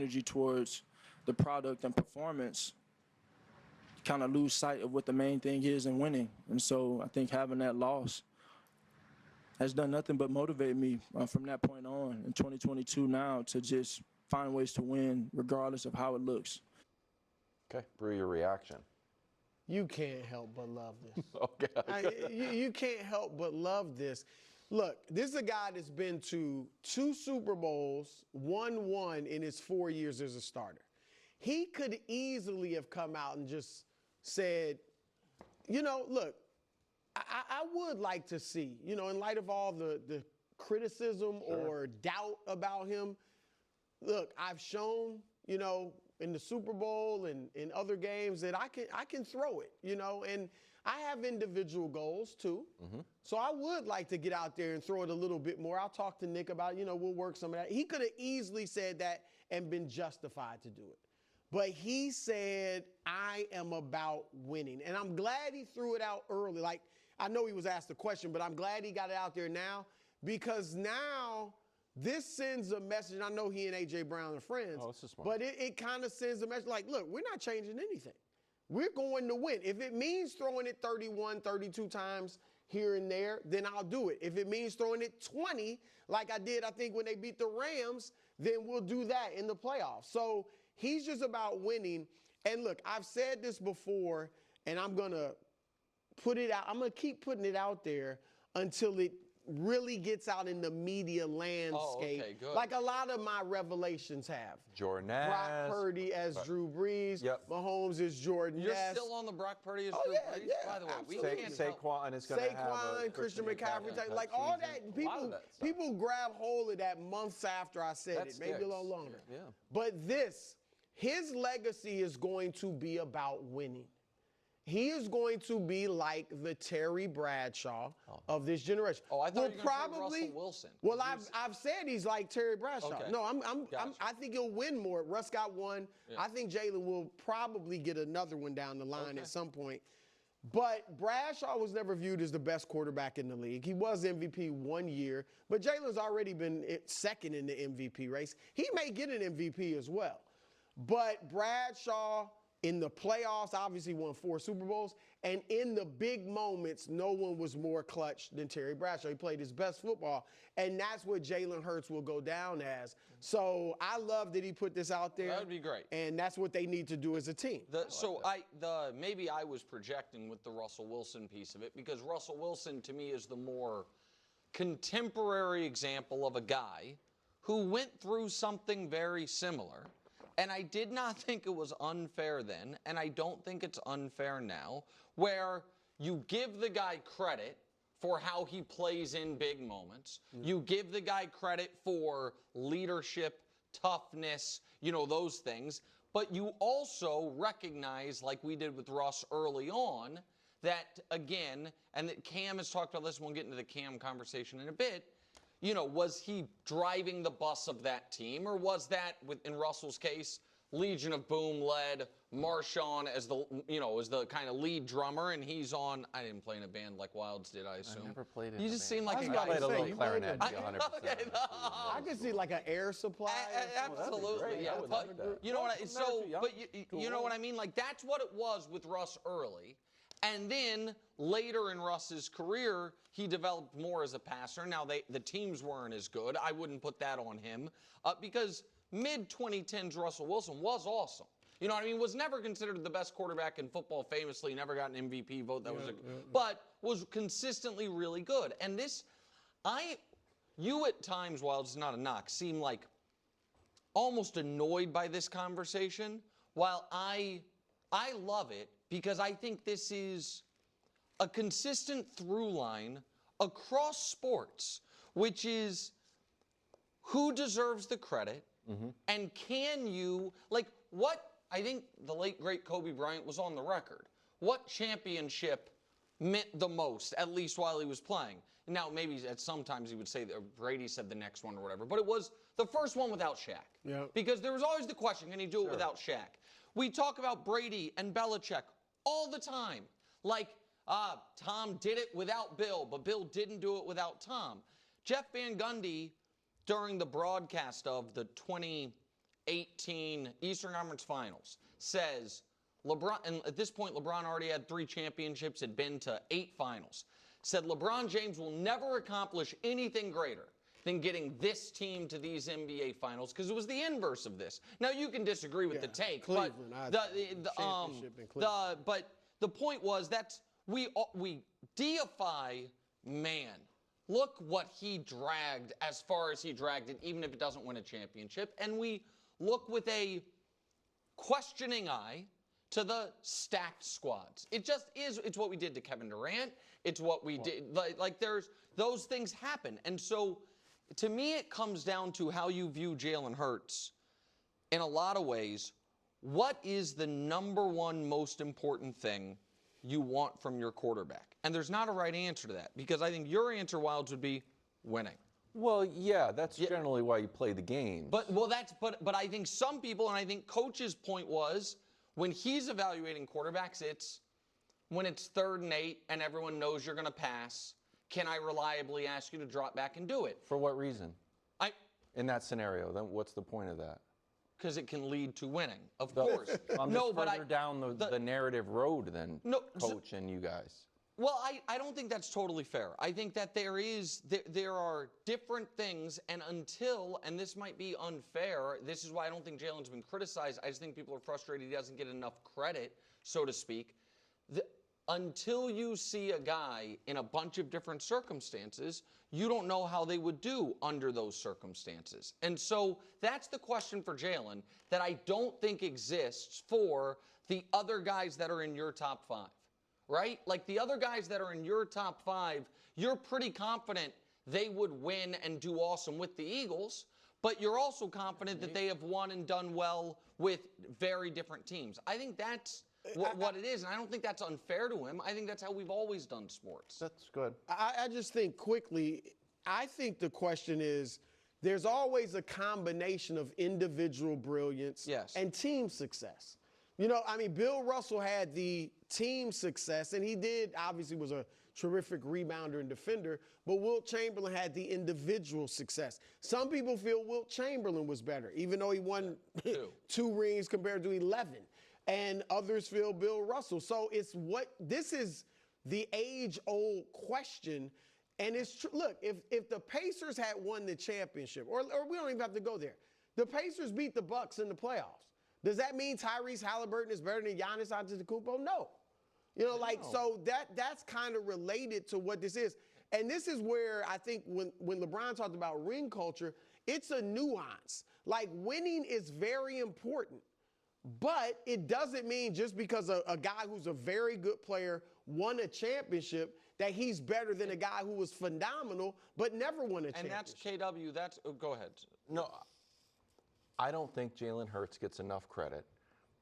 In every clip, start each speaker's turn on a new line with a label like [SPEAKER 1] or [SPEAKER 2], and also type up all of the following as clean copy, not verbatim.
[SPEAKER 1] energy towards the product and performance, you kind of lose sight of what the main thing is in winning. And so I think having that loss has done nothing but motivate me from that point on in 2022 now to just find ways to win regardless of how it looks.
[SPEAKER 2] Okay, Brew, your reaction.
[SPEAKER 3] You can't help but love this.
[SPEAKER 2] Okay.
[SPEAKER 3] You can't help but love this. Look, this is a guy that's been to 2 Super Bowls, won 1 in his 4 years as a starter. He could easily have come out and just said, you know, look, I would like to see, you know, in light of all the criticism or doubt about him, look, I've shown, you know, in the Super Bowl and in other games that I can throw it, you know, and I have individual goals too. So I would like to get out there and throw it a little bit more. I'll talk to Nick about it, you know, we'll work some of that. He could have easily said that and been justified to do it. But he said, I am about winning. And I'm glad he threw it out early. Like, I know he was asked the question, but I'm glad he got it out there now, because now this sends a message. And I know he and A.J. Brown are friends, but it kind of sends a message like, look, we're not changing anything. We're going to win. If it means throwing it 31, 32 times here and there, then I'll do it. If it means throwing it 20, like I did, I think, when they beat the Rams, then we'll do that in the playoffs. So he's just about winning. And look, I've said this before, and I'm going to put it out. I'm going to keep putting it out there until it really gets out in the media landscape, like a lot of my revelations have.
[SPEAKER 2] Jordan
[SPEAKER 3] Brock Purdy as Drew Brees. Mahomes is Jordan
[SPEAKER 4] You're still on the Brock Purdy as Drew Brees?
[SPEAKER 3] Yeah,
[SPEAKER 4] by the way,
[SPEAKER 3] absolutely.
[SPEAKER 4] we can't
[SPEAKER 2] Saquon is going to have
[SPEAKER 3] Christian McCaffrey, like all that. People grab hold of that months after I said it, maybe a little longer. But his legacy is going to be about winning. He is going to be like the Terry Bradshaw of this generation.
[SPEAKER 4] Oh, I thought you were going to say Russell Wilson.
[SPEAKER 3] Well, I've said he's like Terry Bradshaw.
[SPEAKER 4] Okay.
[SPEAKER 3] No, I think he'll win more. Russ got one. Yeah. I think Jalen will probably get another one down the line at some point. But Bradshaw was never viewed as the best quarterback in the league. He was MVP 1 year, but Jalen's already been second in the MVP race. He may get an MVP as well. But Bradshaw, in the playoffs, obviously won 4 Super Bowls. And in the big moments, no one was more clutch than Terry Bradshaw. He played his best football. And that's what Jalen Hurts will go down as. So I love that he put this out there.
[SPEAKER 4] That would be great.
[SPEAKER 3] And that's what they need to do as a team.
[SPEAKER 4] Maybe I was projecting with the Russell Wilson piece of it, because Russell Wilson, to me, is the more contemporary example of a guy who went through something very similar. And I did not think it was unfair then, and I don't think it's unfair now, where you give the guy credit for how he plays in big moments. You give the guy credit for leadership, toughness, you know, those things. But you also recognize, like we did with Russ early on, that, again, and that Cam has talked about this, and we'll get into the Cam conversation in a bit, you know, was he driving the bus of that team, or was that, in Russell's case, Legion of Boom led Marshawn as the kind of lead drummer, and he's on. I didn't play in a band like Wilds did, I assume.
[SPEAKER 2] I never played in
[SPEAKER 4] You
[SPEAKER 2] a
[SPEAKER 4] just
[SPEAKER 2] band.
[SPEAKER 4] seem like
[SPEAKER 2] I
[SPEAKER 4] a guy.
[SPEAKER 2] played a little clarinet.
[SPEAKER 3] I can see like an air supply.
[SPEAKER 4] Absolutely, yeah. But you know what? You know what I mean? Like, that's what it was with Russ early. And then later in Russ's career, he developed more as a passer. Now, the teams weren't as good. I wouldn't put that on him because mid-2010s Russell Wilson was awesome. You know what I mean? Was never considered the best quarterback in football, famously. Never got an MVP vote. But was consistently really good. And you at times, while it's not a knock, seem like almost annoyed by this conversation, while I love it, because I think this is a consistent through line across sports, which is who deserves the credit, and can you, like, what, I think the late, great Kobe Bryant was on the record. What championship meant the most, at least while he was playing? Now, maybe at sometimes he would say that Brady said the next one or whatever, but it was the first one without Shaq. Yeah. Because there was always the question, can he do it without Shaq? We talk about Brady and Belichick all the time. Like, Tom did it without Bill, but Bill didn't do it without Tom. Jeff Van Gundy, during the broadcast of the 18 Eastern Conference Finals says LeBron, and at this point LeBron already had 3 championships, had been to 8 finals, said LeBron James will never accomplish anything greater than getting this team to these NBA finals, because it was the inverse of this. Now you can disagree with the take,
[SPEAKER 3] Cleveland,
[SPEAKER 4] but but the point was that we deify man. Look what he dragged as far as he dragged it, even if it doesn't win a championship, and we look with a questioning eye to the stacked squads. It just is. It's what we did to Kevin Durant. It's what we did. Like there's those things happen, and so. To me, it comes down to how you view Jalen Hurts. In a lot of ways, what is the #1 most important thing you want from your quarterback? And there's not a right answer to that, because I think your answer, Wildes, would be winning.
[SPEAKER 2] Well, yeah, that's generally why you play the game.
[SPEAKER 4] But I think some people, and I think Coach's point was, when he's evaluating quarterbacks, it's when it's 3rd and 8 and everyone knows you're going to pass. Can I reliably ask you to drop back and do it?
[SPEAKER 2] For what reason? In that scenario, then what's the point of that?
[SPEAKER 4] Because it can lead to winning, of course.
[SPEAKER 2] I'm just further down the narrative road than Coach and you guys.
[SPEAKER 4] Well, I don't think that's totally fair. I think that there are different things, and and this might be unfair, this is why I don't think Jalen's been criticized. I just think people are frustrated he doesn't get enough credit, so to speak. Until you see a guy in a bunch of different circumstances, you don't know how they would do under those circumstances. And so that's the question for Jalen that I don't think exists for the other guys that are in your top 5, right? Like the other guys that are in your top 5, you're pretty confident they would win and do awesome with the Eagles, but you're also confident that they have won and done well with very different teams. I think that's what it is, and I don't think that's unfair to him. I think that's how we've always done sports.
[SPEAKER 2] That's good.
[SPEAKER 3] I just think quickly, I think the question is, there's always a combination of individual brilliance and team success. You know, I mean, Bill Russell had the team success, and he obviously was a terrific rebounder and defender, but Wilt Chamberlain had the individual success. Some people feel Wilt Chamberlain was better, even though he won 2 rings compared to 11. And others feel Bill Russell. So this is the age-old question. And it's true. Look, if the Pacers had won the championship, or we don't even have to go there, the Pacers beat the Bucks in the playoffs. Does that mean Tyrese Halliburton is better than Giannis Antetokounmpo? No. You know, so that's kind of related to what this is. And this is where I think when LeBron talked about ring culture, it's a nuance. Like, winning is very important. But it doesn't mean just because a guy who's a very good player won a championship that he's better than a guy who was phenomenal but never won a championship.
[SPEAKER 4] And that's KW. Go ahead.
[SPEAKER 2] No, I don't think Jalen Hurts gets enough credit,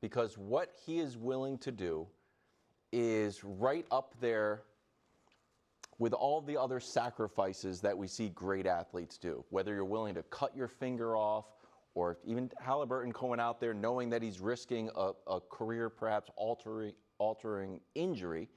[SPEAKER 2] because what he is willing to do is right up there with all the other sacrifices that we see great athletes do. Whether you're willing to cut your finger off, or even Halliburton going out there knowing that he's risking a career perhaps altering injury,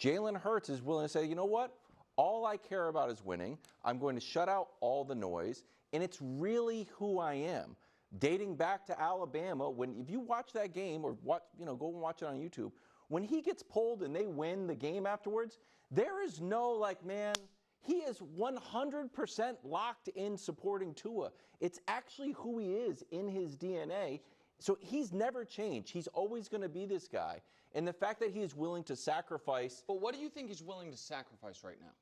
[SPEAKER 2] Jalen Hurts is willing to say, you know what? All I care about is winning. I'm going to shut out all the noise, and it's really who I am. Dating back to Alabama, if you watch that game or go and watch it on YouTube, when he gets pulled and they win the game afterwards, there is no man, he is 100% locked in supporting Tua. It's actually who he is in his DNA. So he's never changed. He's always going to be this guy. And the fact that he is willing to sacrifice.
[SPEAKER 4] But what do you think he's willing to sacrifice right now?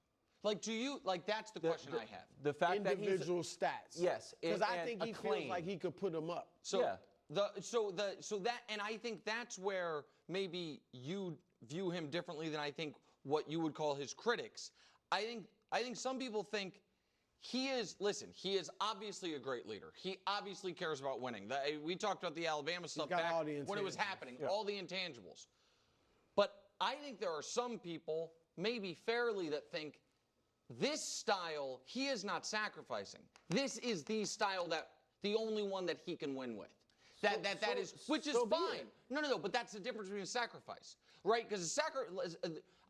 [SPEAKER 4] That's the question I have.
[SPEAKER 2] The fact
[SPEAKER 3] individual stats.
[SPEAKER 2] Yes.
[SPEAKER 3] Because I think he feels like he could put them up.
[SPEAKER 4] And I think that's where maybe you view him differently than I think what you would call his critics. I think some people think he is obviously a great leader. He obviously cares about winning. We talked about the Alabama stuff back when it was happening, all the intangibles. But I think there are some people, maybe fairly, that think this style he is not sacrificing. This is the style the only one that he can win with. Which is fine. No, but that's the difference between a sacrifice, right? Because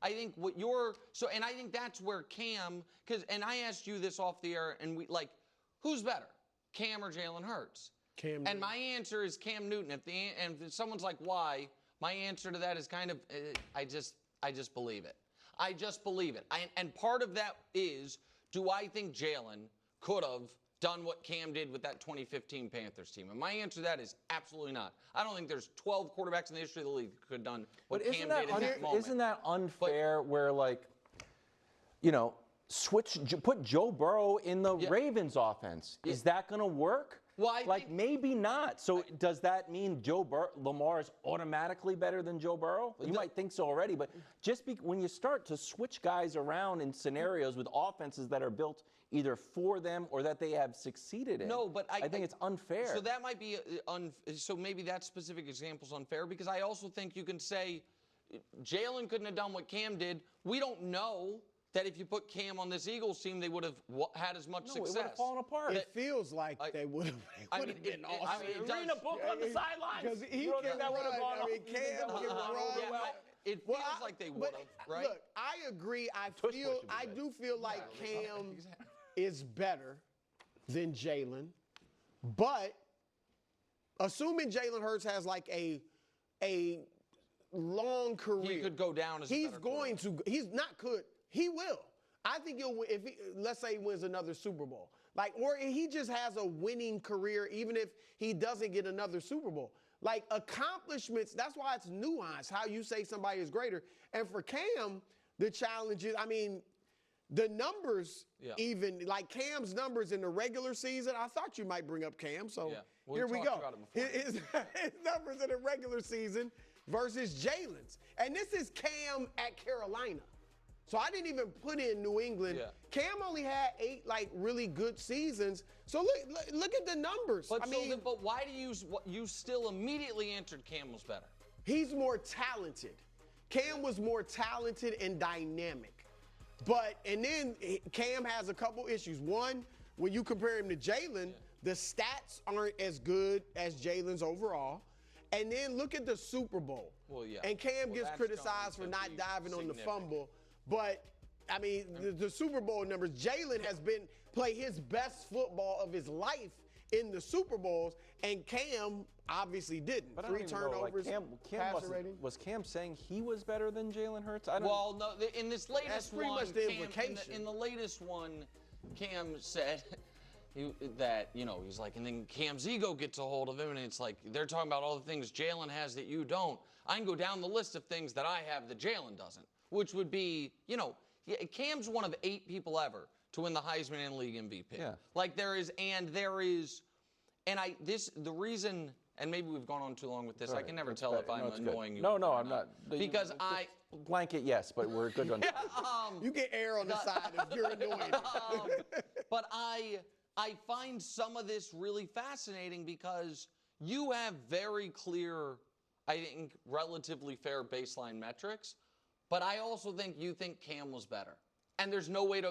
[SPEAKER 4] I think and I think that's where Cam, and I asked you this off the air, and who's better, Cam or Jalen Hurts?
[SPEAKER 3] Cam
[SPEAKER 4] And
[SPEAKER 3] Newton.
[SPEAKER 4] my answer is Cam Newton. And if someone's like, why? My answer to that is kind of, I just believe it. I just believe it. And part of that is, do I think Jalen could have done what Cam did with that 2015 Panthers team? And my answer to that is absolutely not. I don't think there's 12 quarterbacks in the history of the league that could have done what Cam did in that moment.
[SPEAKER 2] Isn't that unfair where, like, you know, put Joe Burrow in the Ravens offense? Is that going to work?
[SPEAKER 4] Well, I
[SPEAKER 2] like,
[SPEAKER 4] think,
[SPEAKER 2] maybe not. So does that mean Lamar is automatically better than Joe Burrow? You might think so already, but just when you start to switch guys around in scenarios with offenses that are built either for them or that they have succeeded in,
[SPEAKER 4] no, but
[SPEAKER 2] I think it's unfair.
[SPEAKER 4] So that might be so maybe that specific example is unfair, because I also think you can say Jalen couldn't have done what Cam did. We don't know that if you put Cam on this Eagles team, they would have had as much success.
[SPEAKER 2] It would have fallen apart.
[SPEAKER 3] It feels like they would have been awesome.
[SPEAKER 2] Reading a book on the sidelines.
[SPEAKER 3] Because he can run. I mean, Cam can run.
[SPEAKER 4] It feels like they would have, right?
[SPEAKER 3] Look, I agree. I do feel like Cam is better than Jalen, but assuming Jalen Hurts has like a long career,
[SPEAKER 4] he could go down as a better quarterback.
[SPEAKER 3] He will. I think he'll win if let's say he wins another Super Bowl. Like, or he just has a winning career, even if he doesn't get another Super Bowl. Like, accomplishments, that's why it's nuance, how you say somebody is greater. And for Cam, the challenge is, I mean, the numbers, even, like Cam's numbers in the regular season, I thought you might bring up Cam, so here we go. His numbers in the regular season versus Jalen's. And this is Cam at Carolina. So I didn't even put in New England. Cam only had 8 really good seasons. So look at the numbers.
[SPEAKER 4] But but why do you still immediately answered Cam was better?
[SPEAKER 3] He's more talented. Cam was more talented and dynamic. And then Cam has a couple issues. One, when you compare him to Jalen, the stats aren't as good as Jalen's overall. And then look at the Super Bowl.
[SPEAKER 4] Well,
[SPEAKER 3] and Cam gets criticized for not diving on the fumble. But, I mean, the Super Bowl numbers, Jalen has played his best football of his life in the Super Bowls, and Cam obviously didn't.
[SPEAKER 2] But
[SPEAKER 3] 3 turnovers, passer rating.
[SPEAKER 2] Was Cam saying he was better than Jalen Hurts?
[SPEAKER 4] Well, no, in this latest one,
[SPEAKER 3] much the implication.
[SPEAKER 4] In the latest one, Cam said that, he's like, and then Cam's ego gets a hold of him, and it's like, they're talking about all the things Jalen has that you don't. I can go down the list of things that I have that Jalen doesn't. Which would be, Cam's one of 8 people ever to win the Heisman and league MVP.
[SPEAKER 2] Yeah.
[SPEAKER 4] Like the reason, and maybe we've gone on too long with this. Right. I can never tell if I'm annoying you.
[SPEAKER 2] No, I'm not.
[SPEAKER 4] Because
[SPEAKER 2] blanket, yes, but we're good on that.
[SPEAKER 3] You can err on the side if you're annoying.
[SPEAKER 4] But I find some of this really fascinating because you have very clear, I think, relatively fair baseline metrics. But I also think you think Cam was better. And there's no way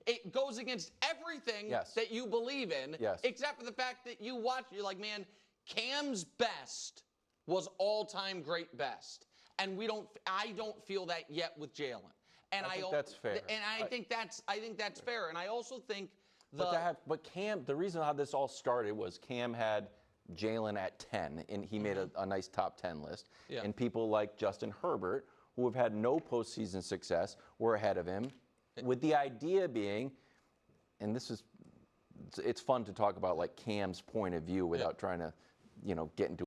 [SPEAKER 4] it goes against everything that you believe in, except for the fact that you're like, man, Cam's best was all-time great best. And I don't feel that yet with Jalen. And I think that's fair. And I think that's fair. And I also think
[SPEAKER 2] but Cam, the reason how this all started was Cam had Jalen at 10, and he made a nice top 10 list. And people like Justin Herbert, who have had no postseason success, were ahead of him, with the idea being, and it's fun to talk about like Cam's point of view without trying to, get into